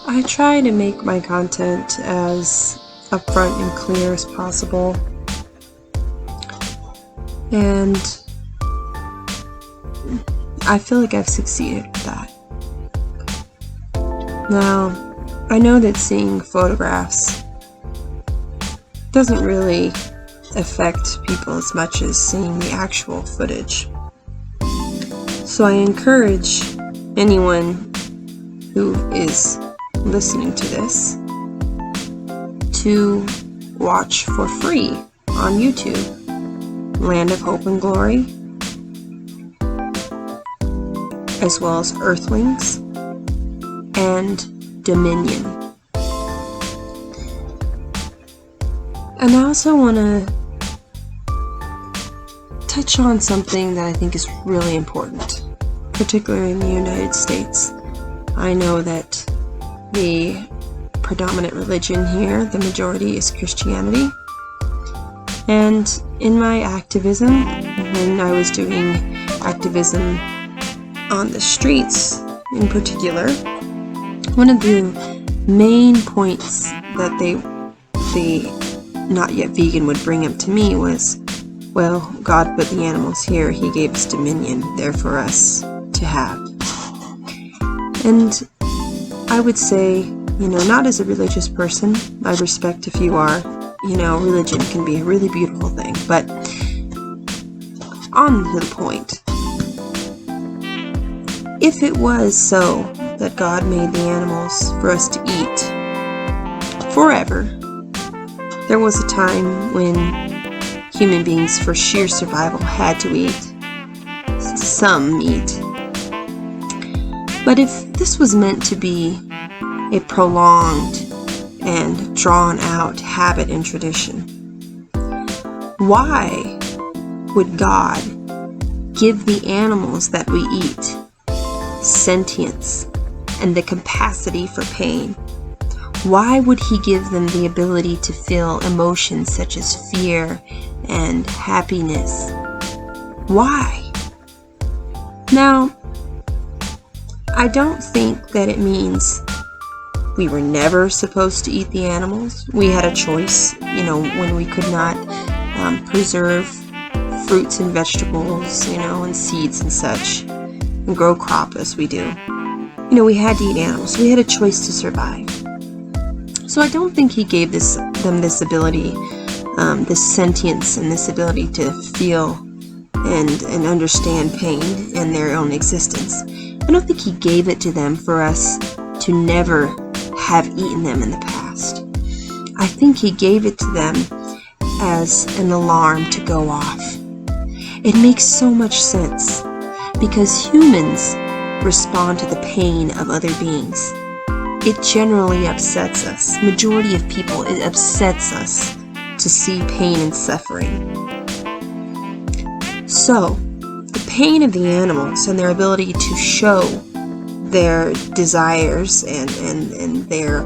I try to make my content as upfront and clear as possible, and I feel like I've succeeded with that. Now, I know that seeing photographs doesn't really affect people as much as seeing the actual footage. So I encourage anyone who is listening to this to watch for free on YouTube Land of Hope and Glory, as well as Earthlings and Dominion. And I also want to touch on something that I think is really important, particularly in the United States. I know that the predominant religion here, the majority, is Christianity. And in my activism, when I was doing activism on the streets in particular, one of the main points that the not yet vegan would bring up to me was, well, God put the animals here, He gave us dominion, they're for us to have. And I would say, not as a religious person, I respect if you are, religion can be a really beautiful thing, but on to the point. If it was so that God made the animals for us to eat forever, there was a time when human beings, for sheer survival, had to eat some meat. But if this was meant to be a prolonged and drawn-out habit and tradition, why would God give the animals that we eat sentience and the capacity for pain? Why would He give them the ability to feel emotions such as fear and happiness? Why? Now, I don't think that it means we were never supposed to eat the animals. We had a choice, when we could not preserve fruits and vegetables, and seeds and such, and grow crop as we do. We had to eat animals. We had a choice to survive. So I don't think He gave them this ability, this sentience and this ability to feel and understand pain and their own existence. I don't think He gave it to them for us to never have eaten them in the past. I think He gave it to them as an alarm to go off. It makes so much sense because humans respond to the pain of other beings. It generally upsets us. Majority of people, it upsets us to see pain and suffering. So, the pain of the animals and their ability to show their desires and their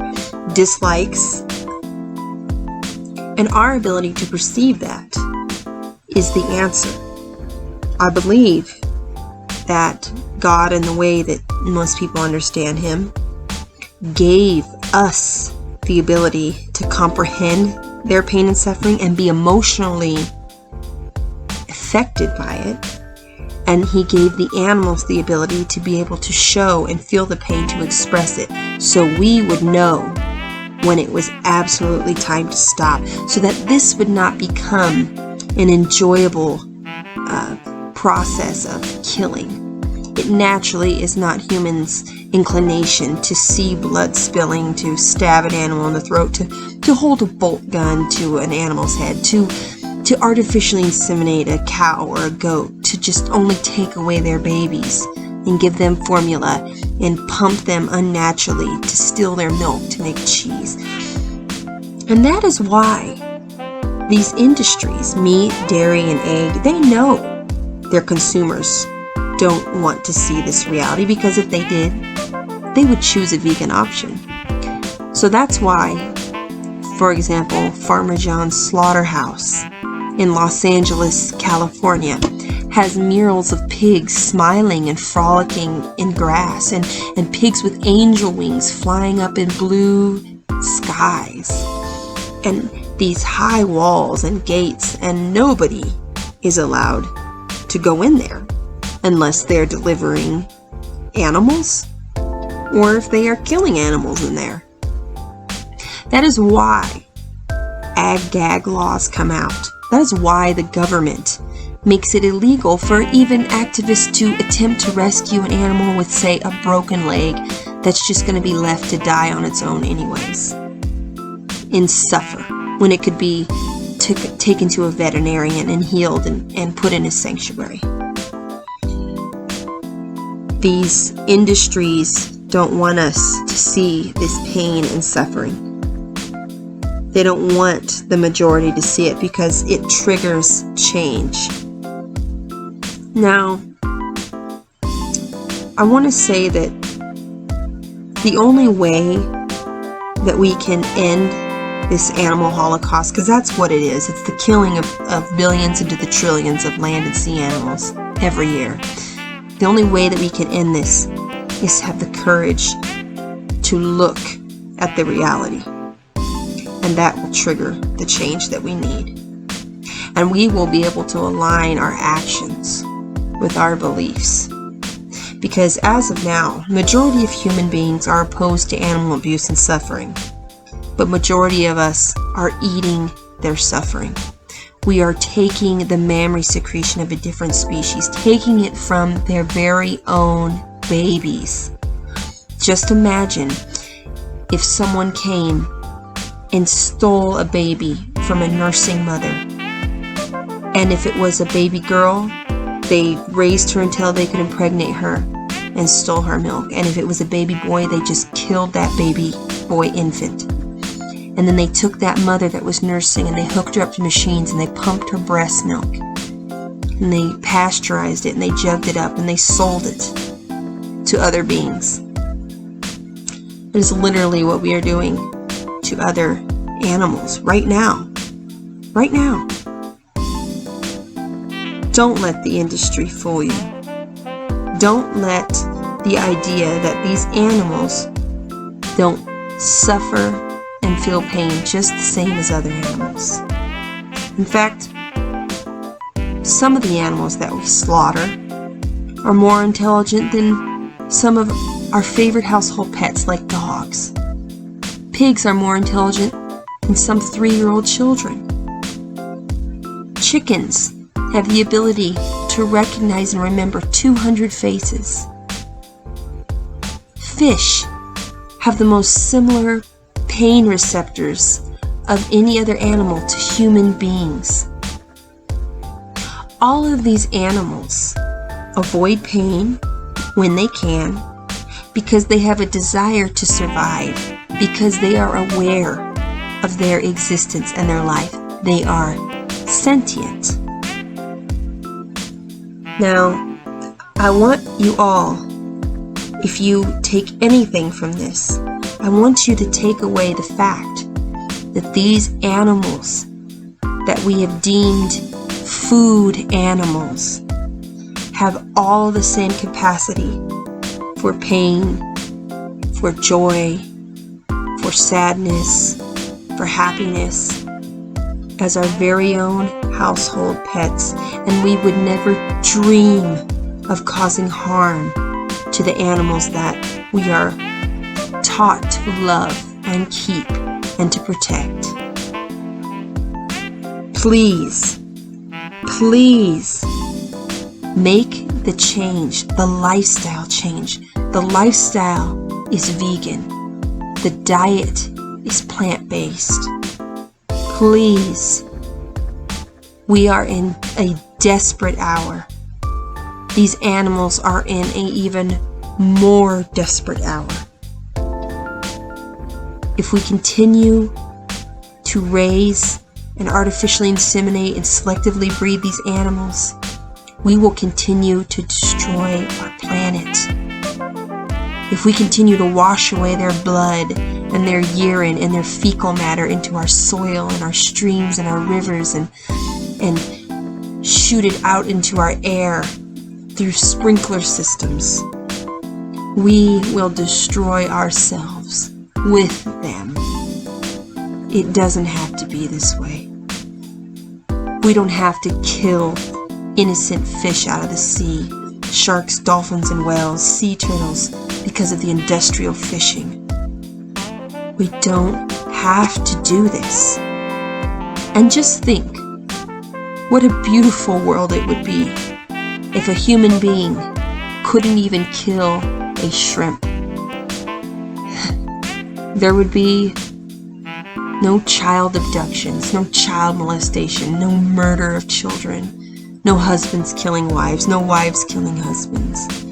dislikes, and our ability to perceive that, is the answer. I believe that God, in the way that most people understand Him, gave us the ability to comprehend their pain and suffering and be emotionally affected by it. And He gave the animals the ability to be able to show and feel the pain, to express it, so we would know when it was absolutely time to stop, so that this would not become an enjoyable process of killing. It naturally is not humans' inclination to see blood spilling, to stab an animal in the throat, to hold a bolt gun to an animal's head, to artificially inseminate a cow or a goat, to just only take away their babies and give them formula and pump them unnaturally to steal their milk to make cheese. And that is why these industries, meat, dairy, and egg, they know their consumers don't want to see this reality, because if they did, they would choose a vegan option. So that's why, for example, Farmer John's Slaughterhouse in Los Angeles, California, has murals of pigs smiling and frolicking in grass, and pigs with angel wings flying up in blue skies, and these high walls and gates, and nobody is allowed to go in there unless they're delivering animals or if they are killing animals in there. That is why ag-gag laws come out. That is why the government makes it illegal for even activists to attempt to rescue an animal with, say, a broken leg that's just going to be left to die on its own anyways and suffer, when it could be taken to a veterinarian and healed and put in a sanctuary. These industries don't want us to see this pain and suffering. They don't want the majority to see it because it triggers change. Now, I want to say that the only way that we can end this animal holocaust, because that's what it is. It's the killing of billions into the trillions of land and sea animals every year. The only way that we can end this is have the courage to look at the reality. And that will trigger the change that we need. And we will be able to align our actions with our beliefs. Because as of now, majority of human beings are opposed to animal abuse and suffering. But majority of us are eating their suffering. We are taking the mammary secretion of a different species, taking it from their very own babies. Just imagine if someone came and stole a baby from a nursing mother. And if it was a baby girl, they raised her until they could impregnate her and stole her milk. And if it was a baby boy, they just killed that baby boy infant. And then they took that mother that was nursing and they hooked her up to machines and they pumped her breast milk. And they pasteurized it and they jugged it up and they sold it to other beings. It is literally what we are doing to other animals right now. Right now. Don't let the industry fool you. Don't let the idea that these animals don't suffer and feel pain just the same as other animals. In fact, some of the animals that we slaughter are more intelligent than some of our favorite household pets like dogs. Pigs are more intelligent than some 3-year-old children. Chickens have the ability to recognize and remember 200 faces. Fish have the most similar pain receptors of any other animal to human beings. All of these animals avoid pain when they can because they have a desire to survive, because they are aware of their existence and their life. They are sentient. Now, I want you all, if you take anything from this, I want you to take away the fact that these animals that we have deemed food animals have all the same capacity for pain, for joy, for sadness, for happiness as our very own household pets, and we would never dream of causing harm to the animals that we are taught to love and keep and to protect. Please, please make the change, the lifestyle change. The lifestyle is vegan. The diet is plant-based. Please, we are in a desperate hour. These animals are in an even more desperate hour. If we continue to raise and artificially inseminate and selectively breed these animals, we will continue to destroy our planet. If we continue to wash away their blood and their urine and their fecal matter into our soil and our streams and our rivers and shoot it out into our air through sprinkler systems. We will destroy ourselves with them. It doesn't have to be this way. We don't have to kill innocent fish out of the sea, sharks, dolphins, and whales, sea turtles, because of the industrial fishing. We don't have to do this. And just think, what a beautiful world it would be if a human being couldn't even kill a shrimp. There would be no child abductions, no child molestation, no murder of children, no husbands killing wives, no wives killing husbands,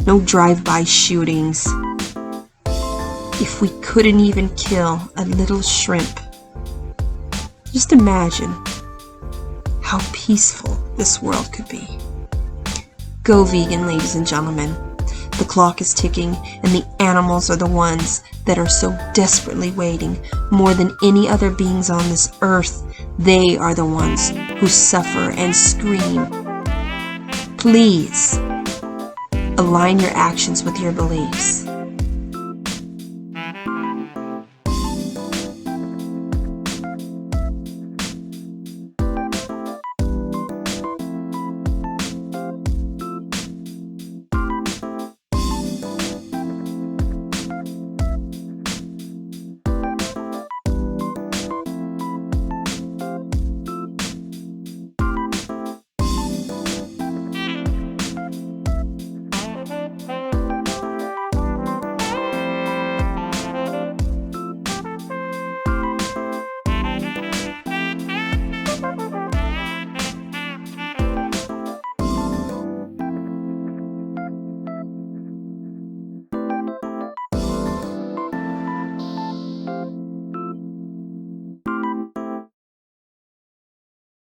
no drive-by shootings. If we couldn't even kill a little shrimp, just imagine how peaceful this world could be. Go vegan, ladies and gentlemen. The clock is ticking, and the animals are the ones that are so desperately waiting. More than any other beings on this earth, they are the ones who suffer and scream. Please, align your actions with your beliefs.